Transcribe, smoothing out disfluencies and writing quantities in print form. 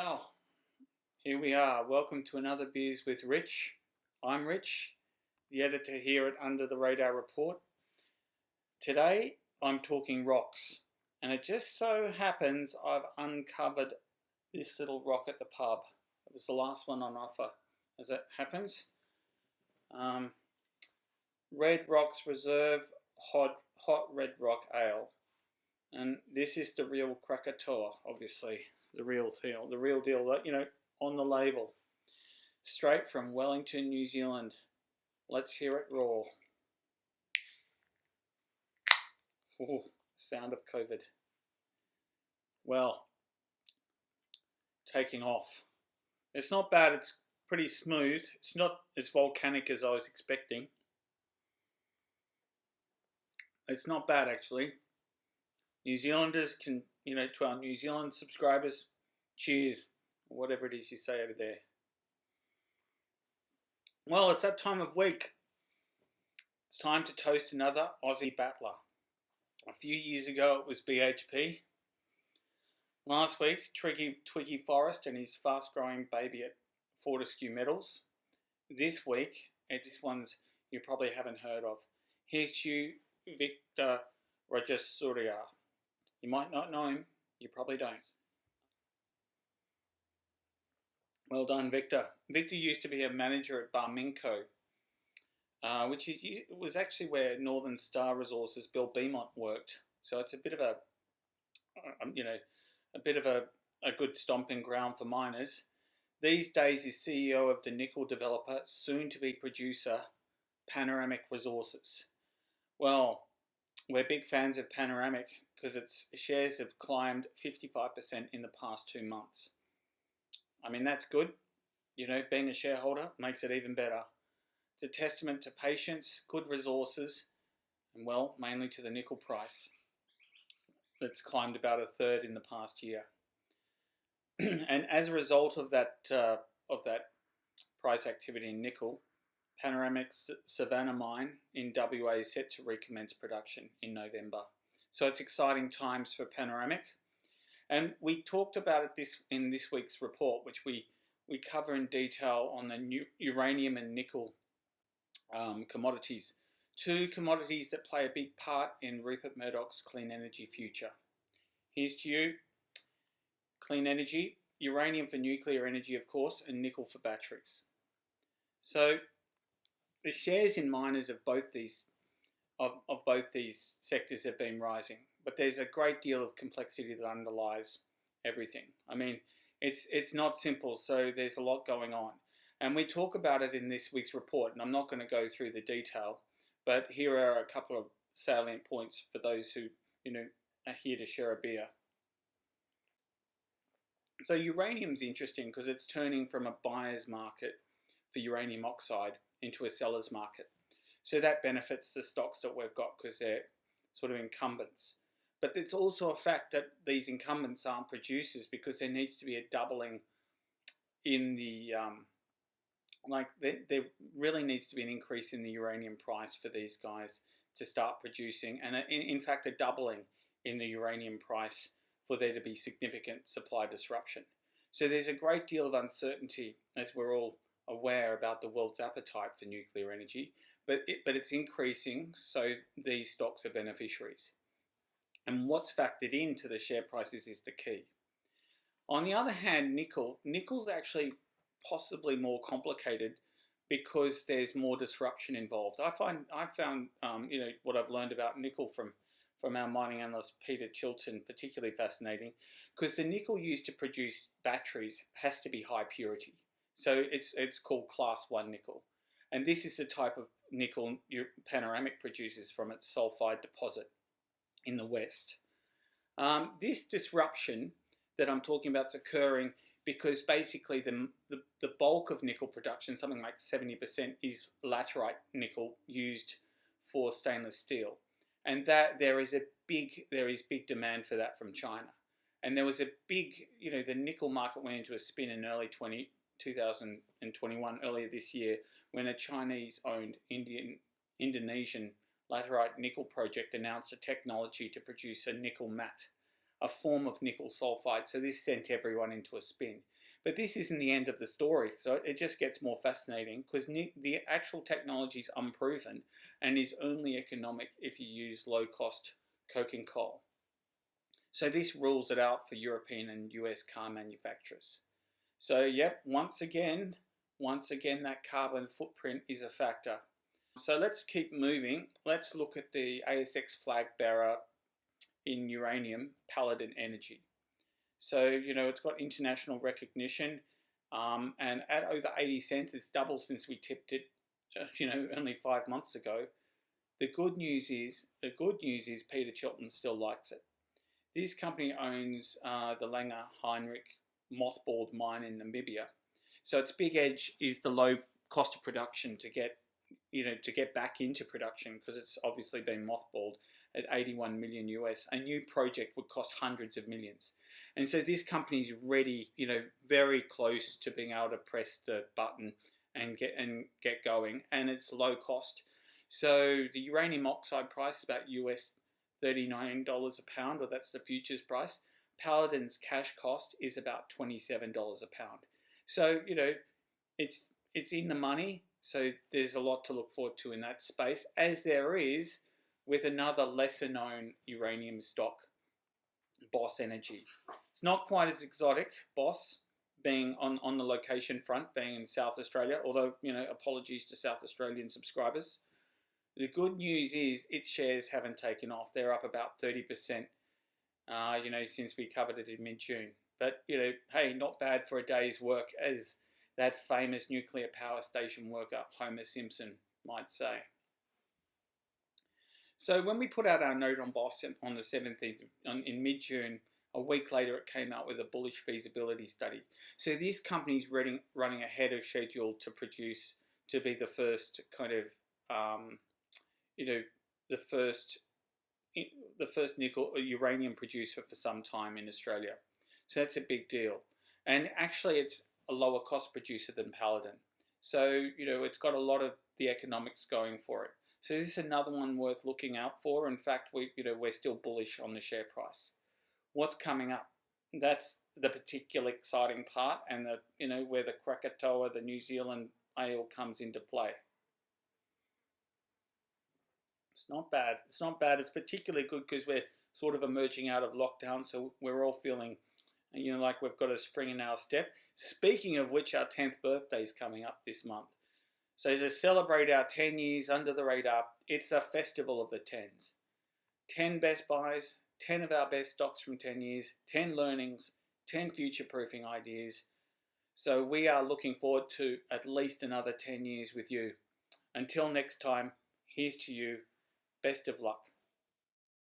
Well, here we are. Welcome to another Beers with Rich. I'm Rich, the editor here at Under the Radar Report. Today I'm talking rocks, and it just so happens I've uncovered this little rock at the pub. It was the last one on offer, as it happens. Red Rocks Reserve Hot Red Rock Ale. And this is the real Krakatoa, obviously. The real deal, on the label. Straight from Wellington, New Zealand. Let's hear it roar. Ooh, sound of COVID. Well, taking off. It's not bad, it's pretty smooth. It's not as volcanic as I was expecting. It's not bad actually. New Zealanders can, to our New Zealand subscribers, cheers, whatever it is you say over there. Well, it's that time of week. It's time to toast another Aussie battler. A few years ago it was BHP. Last week, Twiggy Forrest and his fast-growing baby at Fortescue Metals. This week, it's ones you probably haven't heard of. Here's to you, Victor Rajasuriya. You might not know him, you probably don't. Well done, Victor. Victor used to be a manager at Barminco, which was actually where Northern Star Resources Bill Beaumont worked. So it's a bit of a good stomping ground for miners. These days he's CEO of the nickel developer, soon-to-be producer, Panoramic Resources. Well, we're big fans of Panoramic because its shares have climbed 55% in the past 2 months. I mean, that's good. Being a shareholder makes it even better. It's a testament to patience, good resources, and mainly to the nickel price. That's climbed about a third in the past year. And as a result of that price activity in nickel, Panoramic's Savannah mine in WA is set to recommence production in November. So it's exciting times for Panoramic. And we talked about it in this week's report, which we cover in detail on the uranium and nickel commodities. Two commodities that play a big part in Rupert Murdoch's clean energy future. Here's to you. Clean energy, uranium for nuclear energy, of course, and nickel for batteries. So the shares in miners of both these sectors have been rising, but there's a great deal of complexity that underlies everything. I mean, it's not simple, so there's a lot going on. And we talk about it in this week's report, and I'm not going to go through the detail, but here are a couple of salient points for those who, are here to share a beer. So uranium's interesting because it's turning from a buyer's market for uranium oxide into a seller's market. So that benefits the stocks that we've got because they're sort of incumbents. But it's also a fact that these incumbents aren't producers because there needs to be a doubling in the, there really needs to be an increase in the uranium price for these guys to start producing, and in fact a doubling in the uranium price for there to be significant supply disruption. So there's a great deal of uncertainty, as we're all aware, about the world's appetite for nuclear energy, but it's increasing, so these stocks are beneficiaries. And what's factored into the share prices is the key. On the other hand, nickel's actually possibly more complicated because there's more disruption involved. I found what I've learned about nickel from our mining analyst Peter Chilton particularly fascinating, because the nickel used to produce batteries has to be high purity. So it's called class 1 nickel. And this is the type of nickel Panoramic produces from its sulfide deposit in the west. This disruption that I'm talking about is occurring because basically the bulk of nickel production, something like 70%, is laterite nickel used for stainless steel. And that there is big demand for that from China. And there was a big, the nickel market went into a spin in early 2021, earlier this year, when a Chinese-owned Indonesian laterite nickel project announced a technology to produce a nickel matte, a form of nickel sulfide. So this sent everyone into a spin. But this isn't the end of the story. So it just gets more fascinating because the actual technology is unproven and is only economic if you use low-cost coke and coal. So this rules it out for European and US car manufacturers. So yep, once again, that carbon footprint is a factor. So let's keep moving. Let's look at the ASX flag bearer in uranium, Paladin Energy. So, it's got international recognition, and at over 80 cents, it's doubled since we tipped it, only 5 months ago. The good news is Peter Chilton still likes it. This company owns the Langer Heinrich mothballed mine in Namibia. So its big edge is the low cost of production to get back into production, because it's obviously been mothballed at 81 million US. A new project would cost hundreds of millions. And so this company is ready, very close to being able to press the button and get going, and it's low cost. So the uranium oxide price is about US $39 a pound, or that's the futures price. Paladin's cash cost is about $27 a pound. So, it's in the money. So there's a lot to look forward to in that space, as there is with another lesser known uranium stock, Boss Energy. It's not quite as exotic, Boss, being on the location front, being in South Australia, although, apologies to South Australian subscribers. The good news is its shares haven't taken off. They're up about 30%, since we covered it in mid-June. But, hey, not bad for a day's work, as that famous nuclear power station worker, Homer Simpson, might say. So when we put out our note on Boss on the 17th, in mid-June, a week later it came out with a bullish feasibility study. So this company's running ahead of schedule to be the first kind of, the first nickel or uranium producer for some time in Australia. So that's a big deal. And actually it's a lower cost producer than Paladin. So, it's got a lot of the economics going for it. So this is another one worth looking out for. In fact, we're still bullish on the share price. What's coming up? That's the particular exciting part, and where the Krakatoa, the New Zealand ale comes into play. It's not bad. It's not bad. It's particularly good because we're sort of emerging out of lockdown, so we're all feeling, like we've got a spring in our step. Speaking of which, our 10th birthday is coming up this month. So to celebrate our 10 years under the radar, it's a festival of the 10s. 10 best buys, 10 of our best stocks from 10 years, 10 learnings, 10 future-proofing ideas. So we are looking forward to at least another 10 years with you. Until next time, here's to you. Best of luck.